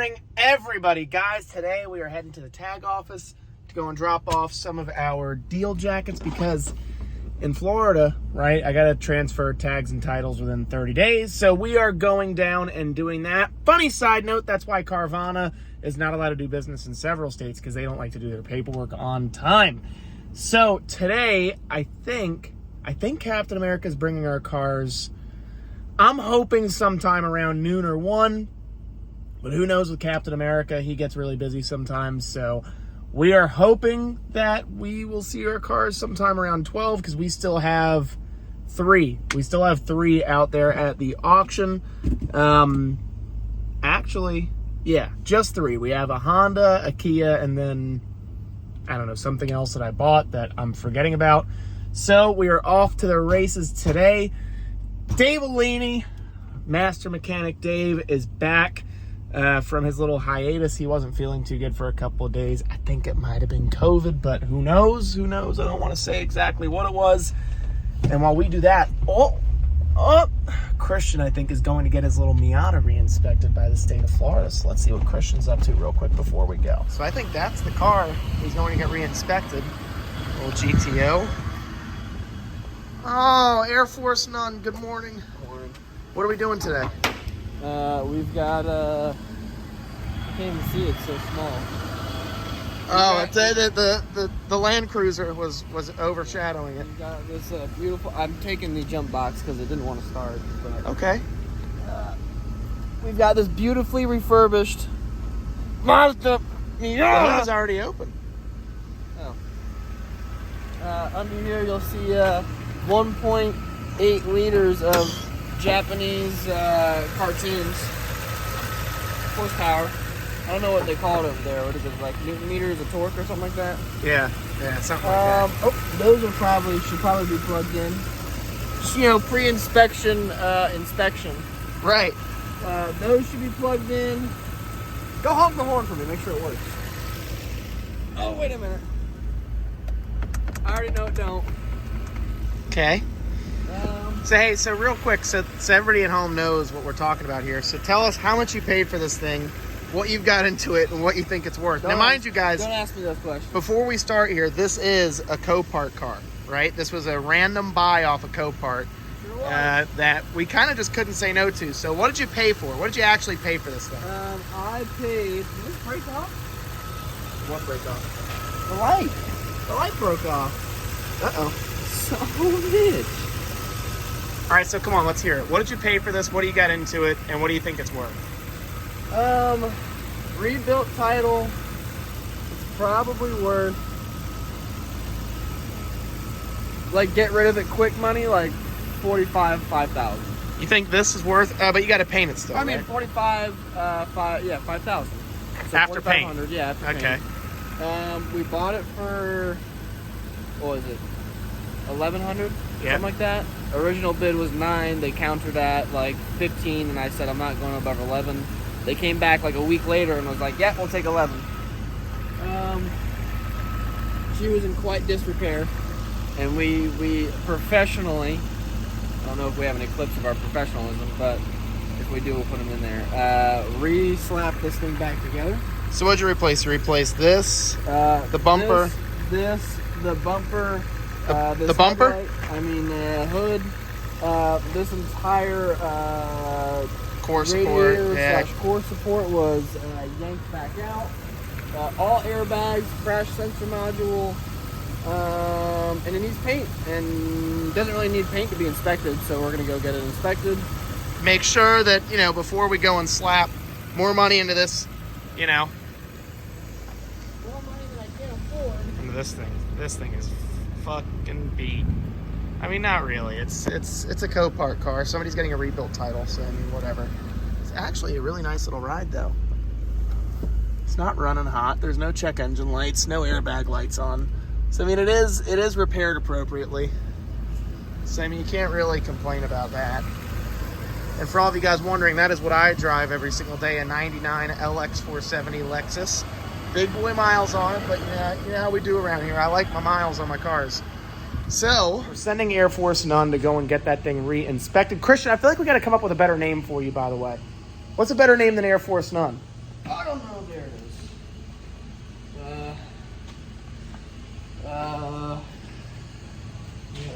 morning, everybody. Guys, today we are heading to the tag office to go and drop off some of our deal jackets because in Florida, right, I got to transfer tags and titles within 30 days. So we are going down and doing that. Funny side note, that's why Carvana is not allowed to do business in several states because they don't like to do their paperwork on time. So today, I think Captain America is bringing our cars. I'm hoping sometime around noon or 1. But who knows with Captain America, he gets really busy sometimes. So we are hoping that we will see our cars sometime around 12 because we still have 3. We still have 3 out there at the auction. Actually, yeah, just 3. We have a Honda, a Kia, and then, I don't know, something else that I bought that I'm forgetting about. So we are off to the races today. Dave Alini, Master Mechanic Dave, is back. From his little hiatus. He wasn't feeling too good for a couple of days. I think it might have been COVID, but who knows? Who knows? I don't want to say exactly what it was. And while we do that, Christian, I think, is going to get his little Miata reinspected by the state of Florida. So let's see what Christian's up to real quick before we go. So I think that's the car he's going to get reinspected. Little GTO. Oh, Air Force None. Good morning. Good morning. What are we doing today? We've got, I can't even see it, so small. Oh, the Land Cruiser was overshadowing it. We've got this beautiful, I'm taking the jump box because it didn't want to start. But, okay. We've got this beautifully refurbished Mazda Miata. The hood is already open. Oh. Under here you'll see 1.8 liters of Japanese cartoons horsepower. I don't know what they call it over there. What is it, like Newton meters of torque or something like that? Yeah, something like that. Oh, those are should probably be plugged in. Just, pre-inspection inspection. Right. Those should be plugged in. Go honk the horn for me. Make sure it works. Oh, wait a minute. I already know it don't. Okay. So real quick, so everybody at home knows what we're talking about here. So tell us how much you paid for this thing, what you've got into it, and what you think it's worth. Now, mind you guys, don't ask me those questions. Before we start here, this is a Copart car, right? This was a random buy off of Copart that we kind of just couldn't say no to. So what did you pay for? What did you actually pay for this thing? I paid. Did this break off? What break off? The light. The light broke off. Uh-oh. So bitch. All right, so come on, let's hear it. What did you pay for this? What do you got into it? And what do you think it's worth? Rebuilt title. It's probably worth, like, get rid of it quick money, like $5,000. You think this is worth? But you got to paint it still. I mean, right? 5,000. So after paint. Yeah, after okay. Paint. We bought it for, what was it? 1,100, something like that. Original bid was 9. They countered at like 15, and I said I'm not going above 11. They came back like a week later and was like, "Yeah, we'll take 11." She was in quite disrepair, and we professionally, I don't know if we have any clips of our professionalism, but if we do, we'll put them in there. Re-slap this thing back together. So what'd you replace? You replaced this, the bumper, the bumper. The bumper? Hood. This entire core support. Core support was yanked back out. All airbags, crash sensor module, and it needs paint. And doesn't really need paint to be inspected, so we're gonna go get it inspected. Make sure that before we go and slap more money into this, More money than I can afford. Into this thing. This thing is fucking beat. I mean, not really. It's a Copart car. Somebody's getting a rebuilt title, so I mean, whatever. It's actually a really nice little ride, though. It's not running hot. There's no check engine lights, no airbag lights on. So I mean, it is repaired appropriately. So I mean, you can't really complain about that. And for all of you guys wondering, that is what I drive every single day, a 99 LX470 Lexus. Big boy miles on it, but yeah, you know how we do around here. I like my miles on my cars. So, we're sending Air Force None to go and get that thing re-inspected. Christian, I feel like we got to come up with a better name for you, by the way. What's a better name than Air Force None? I don't know. There it is. Yeah,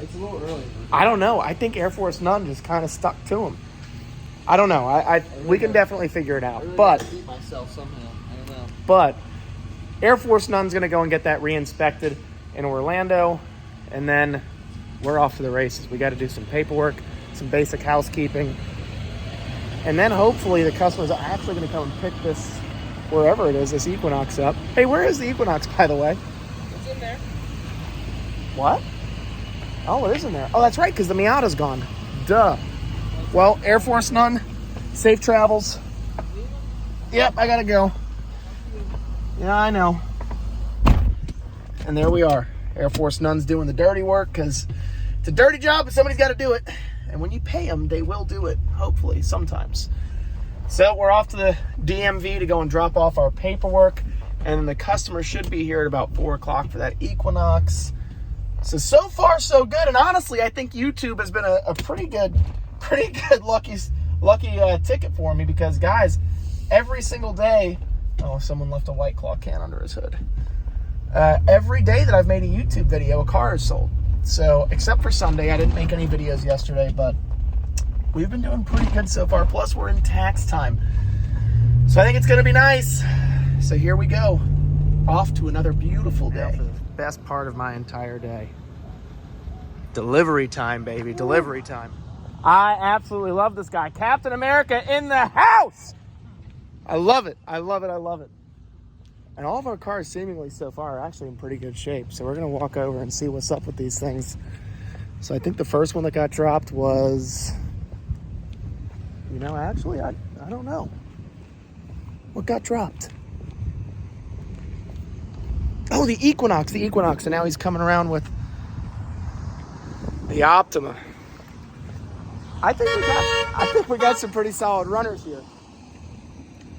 it's a little early. I don't know. I think Air Force None just kind of stuck to him. I don't know. We can definitely figure it out. I really But gotta beat myself somehow. I don't know. But Air Force None's going to go and get that reinspected in Orlando, and then we're off to the races. We got to do some paperwork, some basic housekeeping, and then hopefully the customers are actually going to come and pick this, wherever it is, this Equinox up. Hey, where is the Equinox, by the way? It's in there. What? Oh, it is in there. Oh, that's right, because the Miata's gone. Duh. Well, Air Force None, safe travels. Yep, I got to go. Yeah, I know. And there we are. Air Force None's doing the dirty work because it's a dirty job, but somebody's got to do it. And when you pay them, they will do it, hopefully, sometimes. So we're off to the DMV to go and drop off our paperwork. And the customer should be here at about 4 o'clock for that Equinox. So far, so good. And honestly, I think YouTube has been a pretty good lucky ticket for me because, guys, every single day... Oh, someone left a White Claw can under his hood. Every day that I've made a YouTube video, a car is sold. So, except for Sunday, I didn't make any videos yesterday, but we've been doing pretty good so far. Plus, we're in tax time. So, I think it's going to be nice. So, here we go. Off to another beautiful day. For the best part of my entire day. Delivery time, baby. Delivery time. I absolutely love this guy. Captain America in the house! I love it. I love it. I love it. And all of our cars seemingly so far are actually in pretty good shape. So we're going to walk over and see what's up with these things. So I think the first one that got dropped was, actually, I don't know. What got dropped? Oh, the Equinox. And now he's coming around with the Optima. I think we got some pretty solid runners here.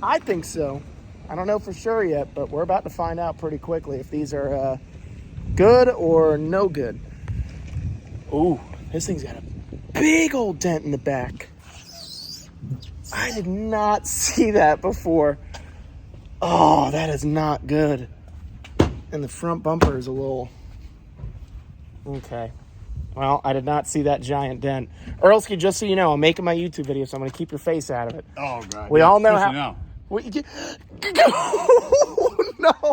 I think so. I don't know for sure yet, but we're about to find out pretty quickly if these are good or no good. Ooh, this thing's got a big old dent in the back. I did not see that before. Oh, that is not good. And the front bumper is a little... Okay. Well, I did not see that giant dent. Earlski, just so you know, I'm making my YouTube video, so I'm going to keep your face out of it. Oh, God. We all know how... Now. What you get? No. I'm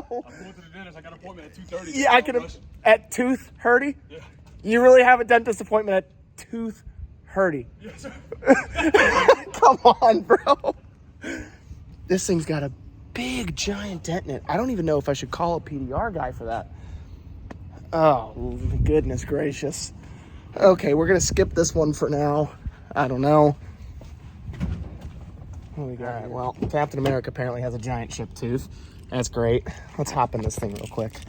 going to the dentist. I got an appointment at 2:30. Yeah, I can. At Tooth Hurdy? Yeah. You really have a dentist appointment at Tooth Hurdy? Yes, sir. Come on, bro. This thing's got a big, giant dent in it. I don't even know if I should call a PDR guy for that. Oh, goodness gracious. Okay, we're going to skip this one for now. I don't know. What do we got here? Well, Captain America apparently has a giant chipped tooth. That's great. Let's hop in this thing real quick.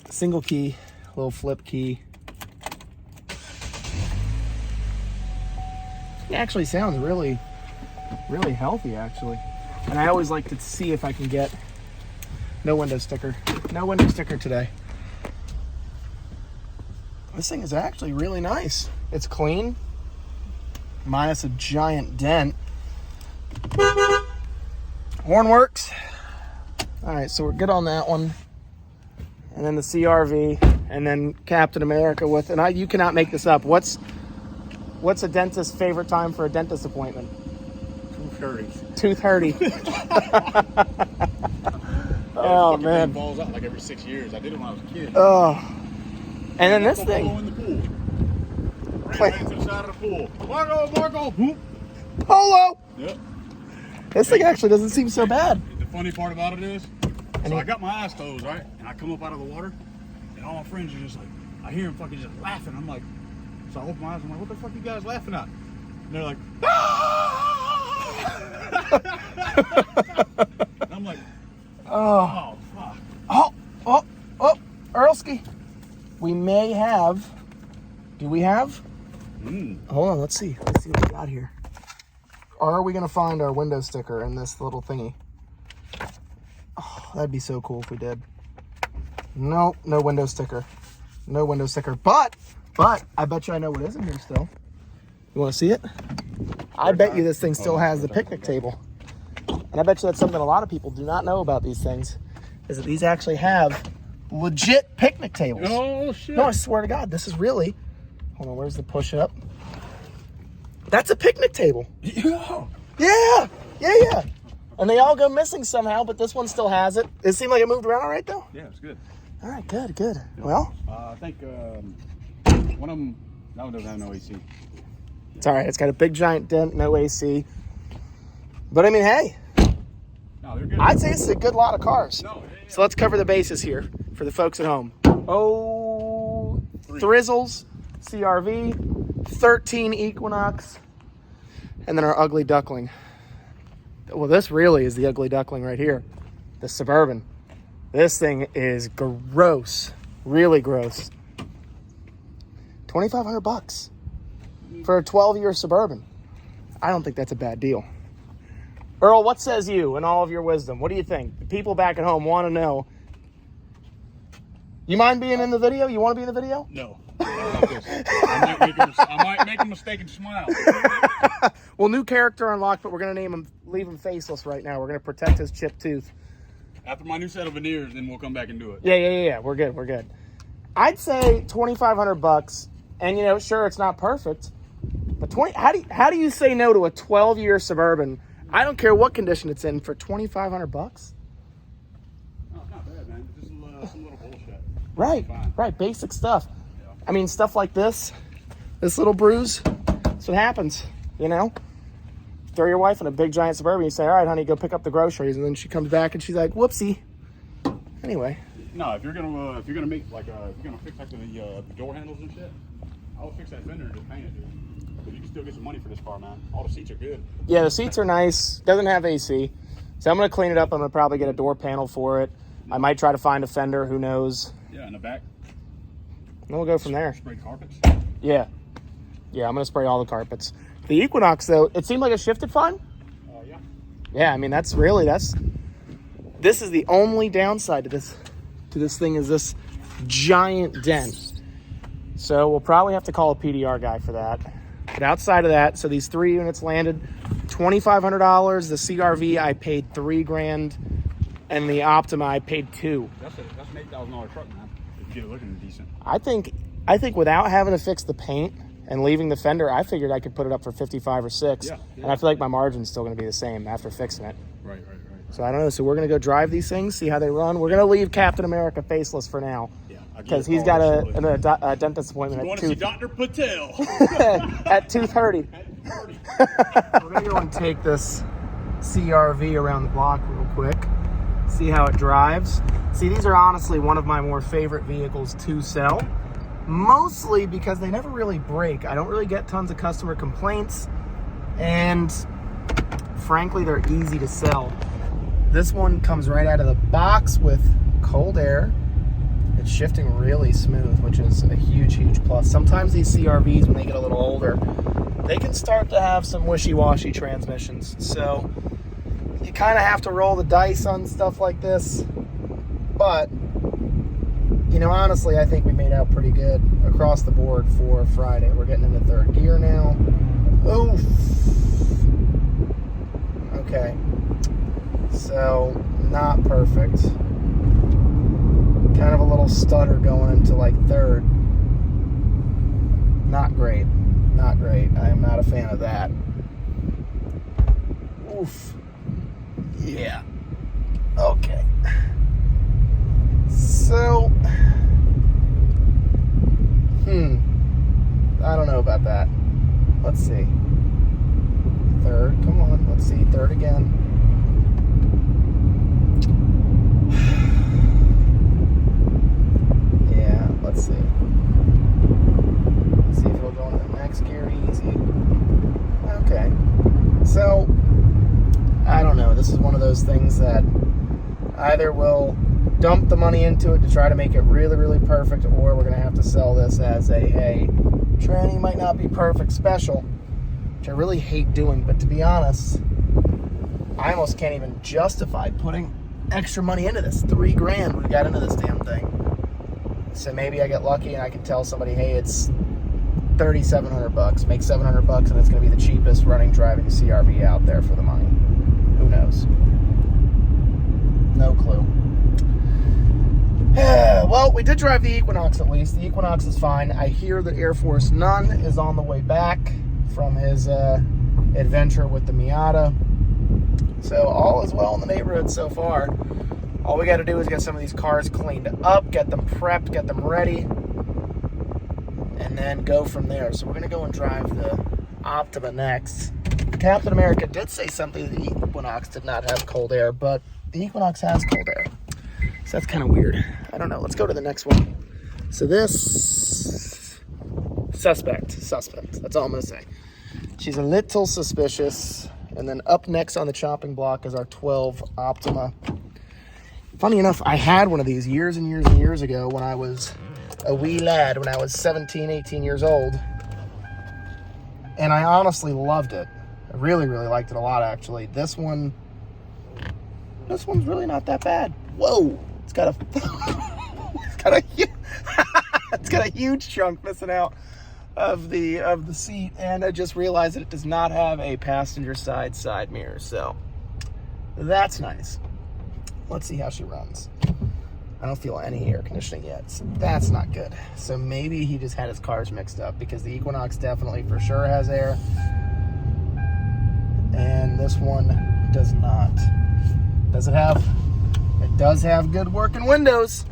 Single key, little flip key. It actually sounds really, really healthy, actually. And I always like to see if I can get no window sticker. No window sticker today. This thing is actually really nice. It's clean, minus a giant dent. Horn works. All right, so we're good on that one. And then the CRV, and then Captain America with, and you cannot make this up. What's a dentist's favorite time for a dentist appointment? 2:30. 2:30. Oh man. Balls out like every 6 years. I did it when I was a kid. Oh. And then this thing. In the pool. Ran right to the side of the pool. Marco. Whoop. Polo. Yep. This thing actually doesn't seem so bad. The funny part about it is, so I got my eyes closed, right? And I come up out of the water, and all my friends are just like, I hear them fucking just laughing. I'm like, so I open my eyes, I'm like, what the fuck are you guys laughing at? And they're like, and I'm like, oh fuck. Oh, Earlski. We may have, do we have? Hold on, let's see. Let's see what we got here. Or are we going to find our window sticker in this little thingy? Oh, that'd be so cool if we did. No window sticker. No window sticker. But I bet you I know what is in here still. You want to see it? I bet you this thing still has the picnic table. And I bet you that's something a lot of people do not know about these things, is that these actually have legit picnic tables. Oh, shit. No, I swear to God, this is really, hold on, where's the push-up? That's a picnic table. Yeah. Yeah. And they all go missing somehow, but this one still has it. It seemed like it moved around all right, though? Yeah, it's good. All right, good. Well? I think one of them, that one doesn't have no AC. It's all right. It's got a big, giant dent, no AC. But, I mean, hey. No, they're good. I'd say this is a good lot of cars. No, yeah. So let's cover the bases here for the folks at home. Oh, Thrizzles, CRV, 13 Equinox, and then our ugly duckling. Well, this really is the ugly duckling right here, the Suburban. This thing is gross, really gross. $2,500 for a 12-year Suburban. I don't think that's a bad deal. Earl, what says you in all of your wisdom? What do you think? The people back at home want to know. You mind being in the video? You want to be in the video? No. I might make a mistake and smile. Well, new character unlocked, but we're going to leave him faceless right now. We're going to protect his chipped tooth. After my new set of veneers, then we'll come back and do it. Yeah. We're good. I'd say $2,500, and sure, it's not perfect, but how do you say no to a 12-year Suburban? I don't care what condition it's in for $2,500. No, it's not bad, man. Just some little bullshit. Right. Basic stuff. Yeah. I mean, stuff like this little bruise. That's what happens. Throw your wife in a big giant Suburban. You say, "All right, honey, go pick up the groceries," and then she comes back and she's like, "Whoopsie." Anyway. No, if you're gonna make like if you're gonna fix like the door handles and shit, I'll fix that fender and just paint it, dude. But you can still get some money for this car, man. All the seats are good. Yeah, the seats are nice. Doesn't have AC, so I'm gonna clean it up. I'm gonna probably get a door panel for it. I might try to find a fender. Who knows? Yeah, in the back. And we'll go from there. Spray carpets. Yeah, I'm gonna spray all the carpets. The Equinox, though, it seemed like it shifted fine. Yeah. Yeah, I mean this is the only downside to this thing is this giant dent. So we'll probably have to call a PDR guy for that. But outside of that, so these 3 units landed $2,500. The CRV I paid $3,000, and the Optima I paid $2,000. That's an $8,000 truck, man. If you get it looking decent. I think without having to fix the paint and leaving the fender, I figured I could put it up for $5,500 or $6,000. Yeah. And I feel like my margin's still going to be the same after fixing it. Right. So I don't know. So we're going to go drive these things, see how they run. We're going to leave Captain America faceless for now. Yeah. Because he's got a dentist appointment you at want to see Dr. Patel at 2:30. We're going to go and take this CRV around the block real quick. See how it drives. See, these are honestly one of my more favorite vehicles to sell. Mostly because they never really break. I don't really get tons of customer complaints. And frankly, they're easy to sell. This one comes right out of the box with cold air. It's shifting really smooth, which is a huge plus. Sometimes these CRVs, when they get a little older, they can start to have some wishy-washy transmissions. So you kind of have to roll the dice on stuff like this. But, honestly, I think we made out pretty good across the board for Friday. We're getting into third gear now. Oof. Okay. So, not perfect. Kind of a little stutter going into like third. Not great. I am not a fan of that. Oof. Yeah. Okay. So, I don't know about that. Let's see. Third, come on. Let's see, third again. Yeah, let's see. Let's see if it'll go into the next gear easy. Okay. So, I don't know. This is one of those things that either we'll dump the money into it to try to make it really perfect, or we're going to have to sell this as a, hey, tranny might not be perfect special, which I really hate doing. But to be honest, I almost can't even justify putting extra money into this. $3,000 we got into this damn thing. So maybe I get lucky and I can tell somebody, hey, it's $3,700. Make $700 and it's going to be the cheapest running driving CRV out there for the money. Who knows? Well, we did drive the Equinox at least. The Equinox is fine. I hear that Air Force None is on the way back from his adventure with the Miata. So all is well in the neighborhood so far. All we got to do is get some of these cars cleaned up, get them prepped, get them ready, and then go from there. So we're going to go and drive the Optima next. Captain America did say something that the Equinox did not have cold air, but the Equinox has cold air. So that's kind of weird. I don't know. Let's go to the next one. So this, suspect. That's all I'm going to say. She's a little suspicious. And then up next on the chopping block is our 12 Optima. Funny enough, I had one of these years and years and years ago when I was a wee lad, when I was 17, 18 years old. And I honestly loved it. I really, really liked it a lot, actually. This one's really not that bad. Whoa! It's got a huge chunk missing out of the seat, and I just realized that it does not have a passenger side mirror, so that's nice. Let's see how she runs. I don't feel any air conditioning yet, so that's not good. So maybe he just had his cars mixed up, because the Equinox definitely for sure has air, and this one does not. Does it have? It does have good working windows.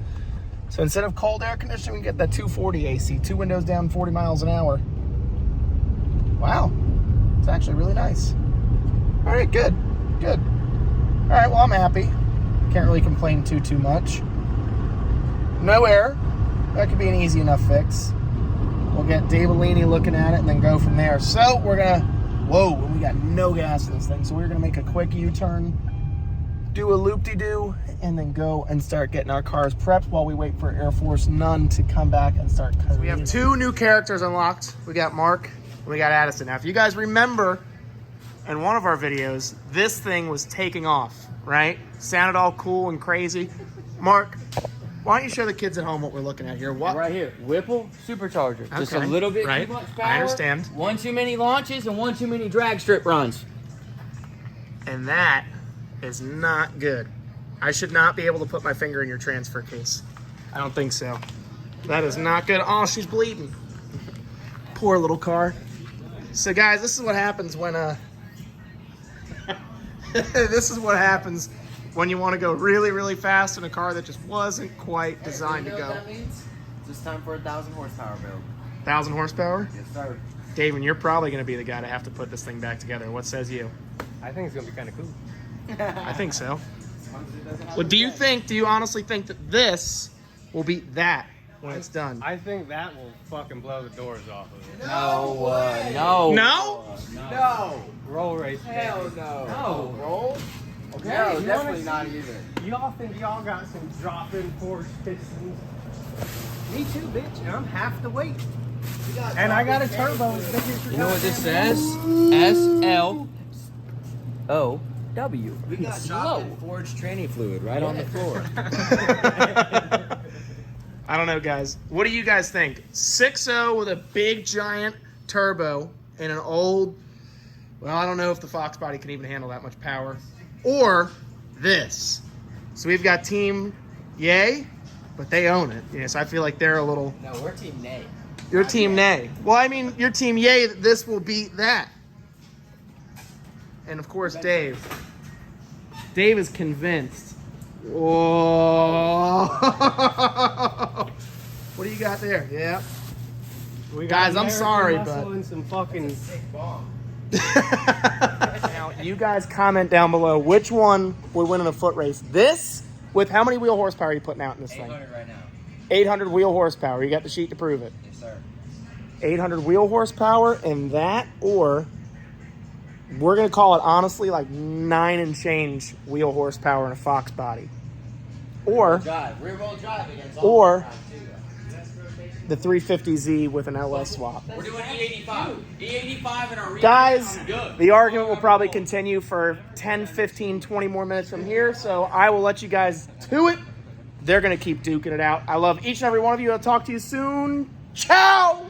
So instead of cold air conditioning, we get that 240 AC, 2 windows down, 40 miles an hour. Wow, it's actually really nice. All right, good. All right, well, I'm happy. Can't really complain too much. No air. That could be an easy enough fix. We'll get Dave Alini looking at it and then go from there. So we're gonna, whoa, we got no gas in this thing. So we're gonna make a quick U-turn, do a loop-de-doo, and then go and start getting our cars prepped while we wait for Air Force None to come back and start cutting. So we have 2 new characters unlocked. We got Mark and we got Addison. Now, if you guys remember in one of our videos, this thing was taking off, right? Sounded all cool and crazy. Mark, why don't you show the kids at home what we're looking at here? What? Right here, Whipple supercharger. Okay. Just a little bit Right. too much power. I understand. 1 too many launches and 1 too many drag strip runs. And that is not good. I should not be able to put my finger in your transfer case. I don't think so. That is not good. Oh, she's bleeding. Poor little car. So guys, this is what happens when this is what happens when you want to go really, really fast in a car that just wasn't quite designed to go. What that means? It's just time for a 1,000 horsepower build. 1,000 horsepower? Yes, sir. David, you're probably going to be the guy to have to put this thing back together. What says you? I think it's gonna be kind of cool. I think so. Well, do you honestly think that this will beat that when it's done? I think that will fucking blow the doors off of it. No. No? Roll race. Hell baby. no. No. Roll? Okay, No, definitely honestly, not either. Y'all think y'all got some drop-in forged pistons? Me too, bitch. And I'm half the weight. And I got a turbo. You know what this says? SLOW. We got Slow. forged training fluid right on the floor. I don't know, guys. What do you guys think? 6.0 with a big giant turbo and an old, well, I don't know if the Fox body can even handle that much power. Or this. So we've got Team Yay, but they own it. Yes, I feel like they're a little... No, we're Team Nay. You're Team Nay. Well, I mean, you're Team Yay that this will beat that. And of course, Dave. Dave is convinced. Whoa. What do you got there? Yeah. Guys, I'm sorry, but... And some fucking... Now, you guys comment down below which one would win in a foot race. This, with how many wheel horsepower are you putting out in this thing? 800 right now. 800 wheel horsepower. You got the sheet to prove it. Yes, sir. 800 wheel horsepower in that, or we're going to call it honestly like 9 and change wheel horsepower in a Fox body. Or Rear wheel drive against Or- the 350Z with an LS swap. we're doing E85. E85 in our Guys, good. the argument will probably continue for 10, 15, 20 more minutes from here, so I will let you guys to it. They're going to keep duking it out. I love each and every one of you. I'll talk to you soon. Ciao!